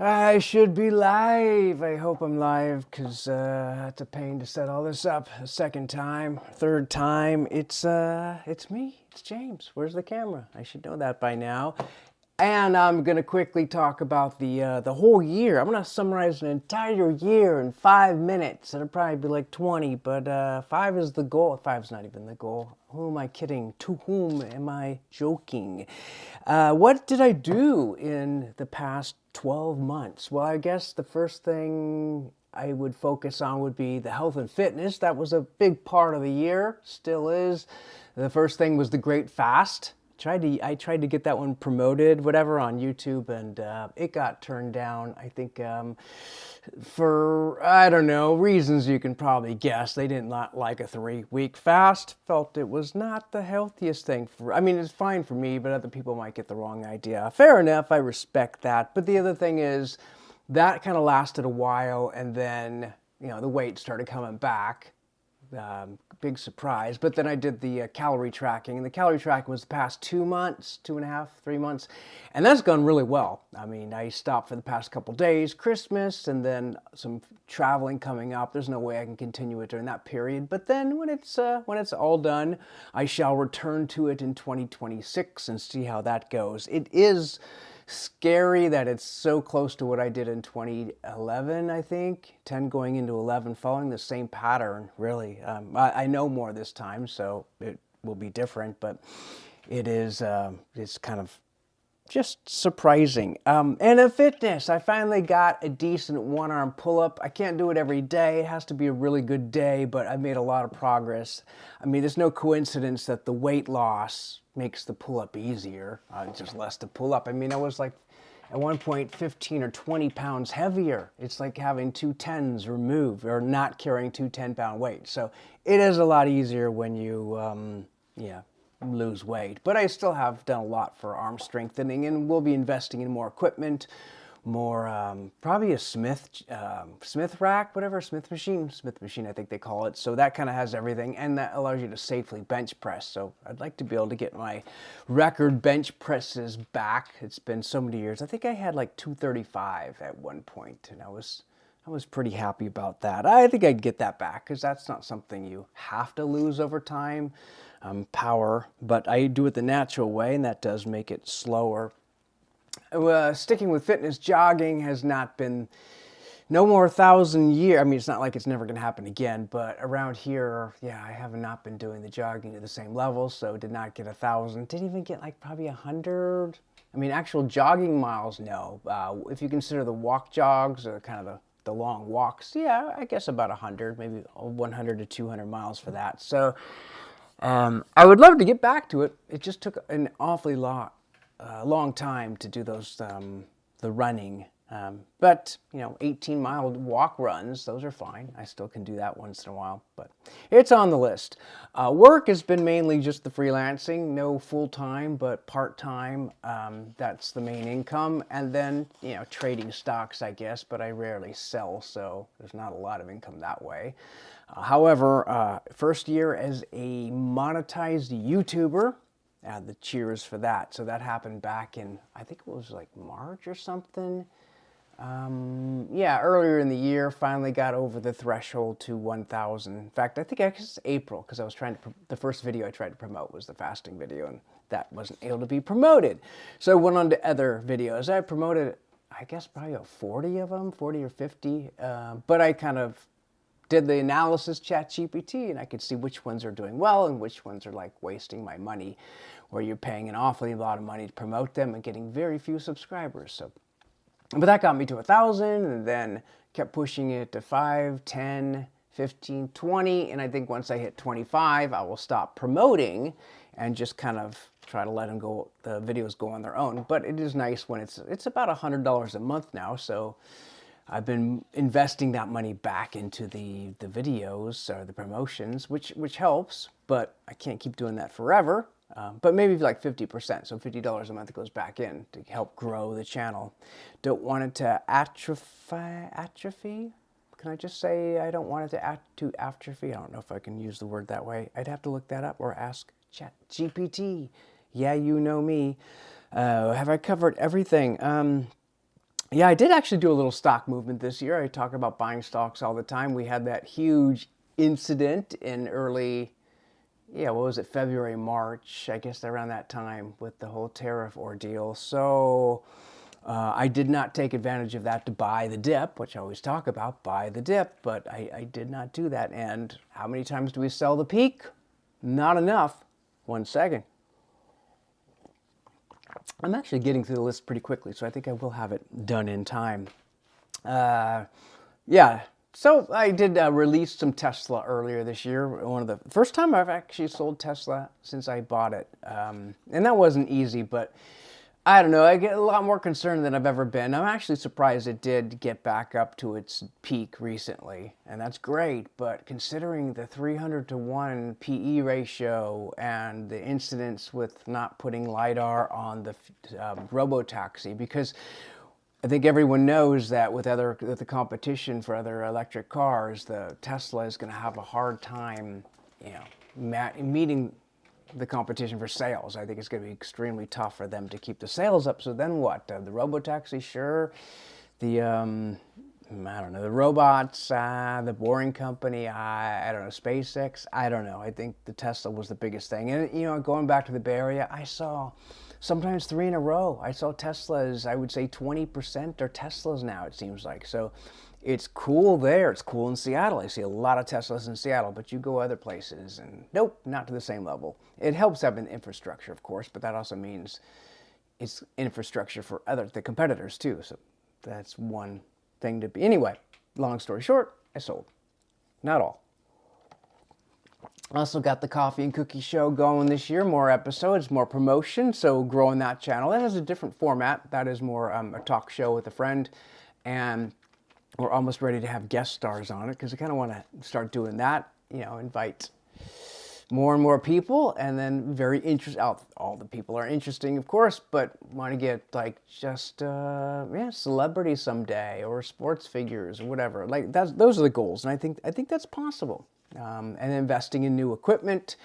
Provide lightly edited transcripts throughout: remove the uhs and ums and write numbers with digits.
I should be live. I hope I'm live because it's a pain to set all this up. A second time, third time. It's me. It's James. Where's the camera? I should know that by now. And I'm gonna quickly talk about the whole year. I'm gonna summarize an entire year in 5 minutes. It'll probably be like 20, but 5 is the goal. 5's not even the goal. Who am I kidding? To whom am I joking? What did I do in the past 12 months? Well, I guess the first thing I would focus on would be the health and fitness. That was a big part of the year, still is. The first thing was the Great Fast. I tried to get that one promoted, whatever, on YouTube, and it got turned down. I think for, I don't know, reasons you can probably guess. They did not like a 3-week fast. Felt it was not the healthiest thing for. I mean, it's fine for me, but other people might get the wrong idea. Fair enough. I respect that. But the other thing is, that kind of lasted a while, and then the weight started coming back. Big surprise. But then I did the calorie tracking, and the calorie tracking was the past 2 months, 2.5, 3 months, and that's gone really well. I mean, I stopped for the past couple days, Christmas, and then some traveling coming up. There's no way I can continue it during that period. But then when it's all done, I shall return to it in 2026 and see how that goes. It is scary that it's so close to what I did in 2011, I think. 10 going into 11, following the same pattern, really. I know more this time, so it will be different, but it is it's kind of just surprising. And in fitness, I finally got a decent one-arm pull-up. I can't do it every day. It has to be a really good day, but I've made a lot of progress. I mean, there's no coincidence that the weight loss makes the pull-up easier. Just less to pull up. I mean, I was like, at one point, 15 or 20 pounds heavier. It's like having 2 10s removed or not carrying 2 10-pound weights. So it is a lot easier when you, lose weight. But I still have done a lot for arm strengthening, and we'll be investing in more equipment, more probably a Smith rack, whatever, Smith machine, I think they call it. So that kind of has everything, and that allows you to safely bench press. So I'd like to be able to get my record bench presses back. It's been so many years. I think I had like 235 at one point, and I was pretty happy about that. I think I'd get that back because that's not something you have to lose over time, power, but I do it the natural way, and that does make it slower. Sticking with fitness, jogging has not been, no more 1,000 years. I mean, it's not like it's never going to happen again, but around here, I have not been doing the jogging at the same level, so did not get 1,000. Didn't even get like probably 100. I mean, actual jogging miles, no. If you consider the walk jogs or kind of the long walks, I guess about 100, maybe 100 to 200 miles for that. So I would love to get back to it. It just took an awfully long time to do those, the running. But 18-mile walk runs, those are fine. I still can do that once in a while, but it's on the list. Work has been mainly just the freelancing, no full-time, but part-time. That's the main income. And then, trading stocks, I guess, but I rarely sell, so there's not a lot of income that way. However, first year as a monetized YouTuber, the cheers for that. So that happened back in, I think it was like March or something. Earlier in the year, finally got over the threshold to 1,000. In fact, I think it's April, because I was the first video I tried to promote was the fasting video, and that wasn't able to be promoted. So I went on to other videos. I promoted, I guess, probably 40 of them, 40 or 50, but I kind of did the analysis, ChatGPT, and I could see which ones are doing well and which ones are like wasting my money, where you're paying an awfully lot of money to promote them and getting very few subscribers. So, but that got me to 1,000, and then kept pushing it to 5, 10, 15, 20, and I think once I hit 25, I will stop promoting and just kind of try to let them go, the videos go on their own. But it is nice when it's about $100 a month now, so I've been investing that money back into the videos or the promotions, which helps, but I can't keep doing that forever. But maybe like 50%, so $50 a month goes back in to help grow the channel. Don't want it to atrophy? Can I just say I don't want it to atrophy? I don't know if I can use the word that way. I'd have to look that up or ask ChatGPT. Yeah, you know me. Have I covered everything? Yeah, I did actually do a little stock movement this year. I talk about buying stocks all the time. We had that huge incident in early, yeah, what was it, February, March, I guess around that time with the whole tariff ordeal. So I did not take advantage of that to buy the dip, which I always talk about, buy the dip, but I did not do that. And how many times do we sell the peak? Not enough. 1 second. I'm actually getting through the list pretty quickly, so I think I will have it done in time. Yeah, so I did release some Tesla earlier this year. One of the first time I've actually sold Tesla since I bought it, and that wasn't easy. But I don't know. I get a lot more concerned than I've ever been. I'm actually surprised it did get back up to its peak recently, and that's great. But considering the 300-to-1 PE ratio and the incidents with not putting LiDAR on the robotaxi, because I think everyone knows that with the competition for other electric cars, the Tesla is going to have a hard time, meeting the competition for sales. I think it's going to be extremely tough for them to keep the sales up. So then what? The robotaxi, sure. The I don't know, the robots, the Boring Company, I don't know, SpaceX, I don't know. I think the Tesla was the biggest thing. And going back to the Bay Area, I saw sometimes 3 in a row. I saw Teslas, I would say 20% are Teslas now, it seems like. So it's cool there. It's cool in Seattle. I see a lot of Teslas in Seattle, but you go other places and nope, not to the same level. It helps having infrastructure, of course, but that also means it's infrastructure for the competitors too. So that's one thing to be. Anyway, long story short, I sold. Not all. Also got the Coffee and Cookie Show going this year. More episodes, more promotion. So growing that channel. That has a different format. That is more a talk show with a friend. And we're almost ready to have guest stars on it because I kind of want to start doing that. Invite more and more people, and then very interesting. All the people are interesting, of course, but want to get just celebrities someday or sports figures or whatever. Those are the goals, and I think that's possible. And investing in new equipment.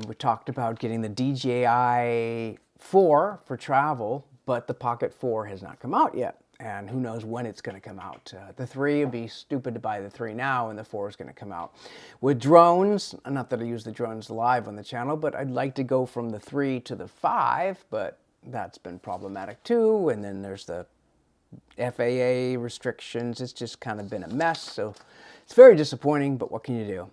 We talked about getting the DJI 4 for travel, but the Pocket 4 has not come out yet. And who knows when it's going to come out. The 3 would be stupid to buy the 3 now, and the 4 is going to come out. With drones, not that I use the drones live on the channel, but I'd like to go from the 3 to the 5, but that's been problematic too. And then there's the FAA restrictions. It's just kind of been a mess, so it's very disappointing, but what can you do?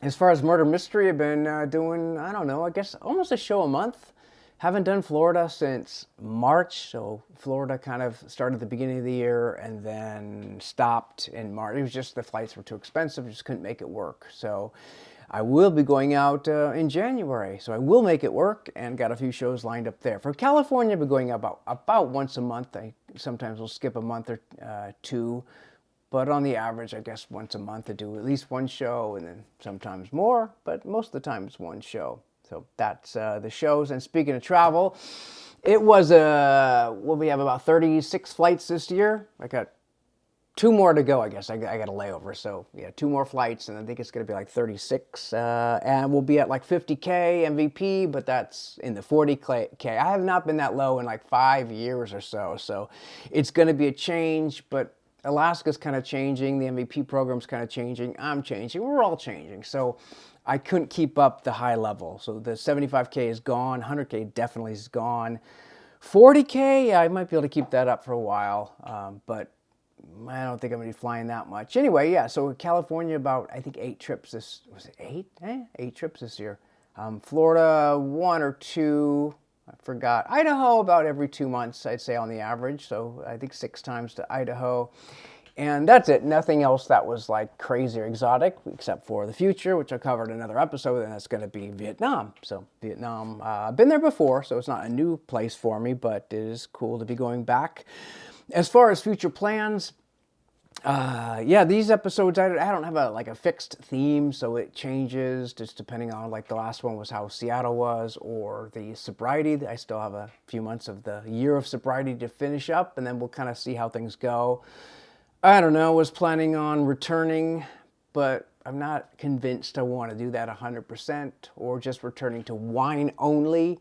As far as murder mystery, I've been doing, I don't know, I guess almost a show a month. Haven't done Florida since March, so Florida kind of started at the beginning of the year and then stopped in March. It was just the flights were too expensive, just couldn't make it work. So I will be going out in January, so I will make it work and got a few shows lined up there. For California, I've been going about once a month. I sometimes will skip a month or two, but on the average, I guess once a month I do at least one show and then sometimes more, but most of the time it's one show. So that's the shows. And speaking of travel, it was we have about 36 flights this year. I got 2 more to go, I guess. I got a layover. So yeah, 2 more flights, and I think it's going to be like 36. And we'll be at like 50K MVP, but that's in the 40K. I have not been that low in like 5 years or so. So it's going to be a change, but Alaska's kind of changing. The MVP program's kind of changing. I'm changing. We're all changing. So I couldn't keep up the high level. So the 75K is gone. 100K definitely is gone. 40K, yeah, I might be able to keep that up for a while, but I don't think I'm going to be flying that much. Anyway, yeah, so California about, I think 8 trips this, was it 8? 8 trips this year. Florida, 1 or 2, I forgot. Idaho about every 2 months, I'd say on the average. So I think 6 times to Idaho. And that's it. Nothing else that was like crazy or exotic, except for the future, which I covered in another episode, and that's going to be Vietnam. So Vietnam, I've been there before, so it's not a new place for me, but it is cool to be going back. As far as future plans, yeah, these episodes, I don't have a fixed theme, so it changes just depending on, like the last one was how Seattle was, or the Sobriety. I still have a few months of the year of Sobriety to finish up, and then we'll kind of see how things go. I don't know, was planning on returning, but I'm not convinced I want to do that 100%, or just returning to wine only,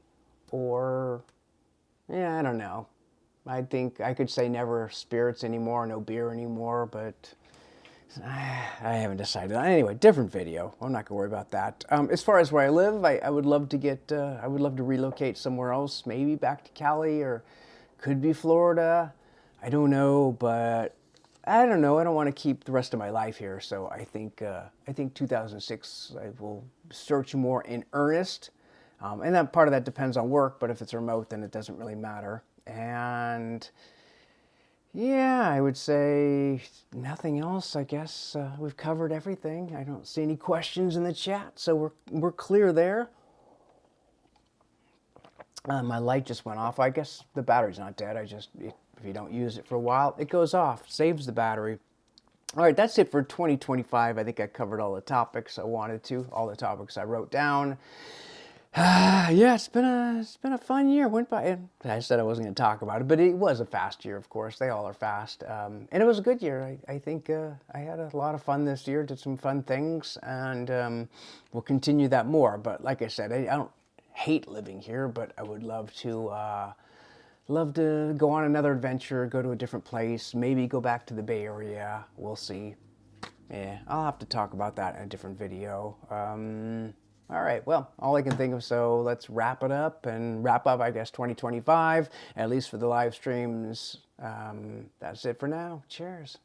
or, yeah, I don't know. I think I could say never spirits anymore, no beer anymore, but I haven't decided. Anyway, different video. I'm not gonna worry about that. As far as where I live, I would love to get, I would love to relocate somewhere else, maybe back to Cali or could be Florida. I don't know, but I don't know. I don't want to keep the rest of my life here, so I think 2006 I will search more in earnest, and that part of that depends on work. But if it's remote, then it doesn't really matter. And yeah, I would say nothing else. I guess we've covered everything. I don't see any questions in the chat, so we're clear there. My light just went off. I guess the battery's not dead. If you don't use it for a while, it goes off, saves the battery. All right, that's it for 2025. I think I covered all the topics I wanted to, all the topics I wrote down. Yeah, it's been a fun year. Went by, and I said I wasn't going to talk about it, but it was a fast year, of course. They all are fast, and it was a good year. I think I had a lot of fun this year. Did some fun things, and we'll continue that more. But like I said, I don't hate living here, but I would love to go on another adventure, go to a different place, maybe go back to the Bay Area. We'll see. Yeah, I'll have to talk about that in a different video. All right, well, all I can think of, so let's wrap it up and wrap up, I guess, 2025, at least for the live streams. That's it for now. Cheers.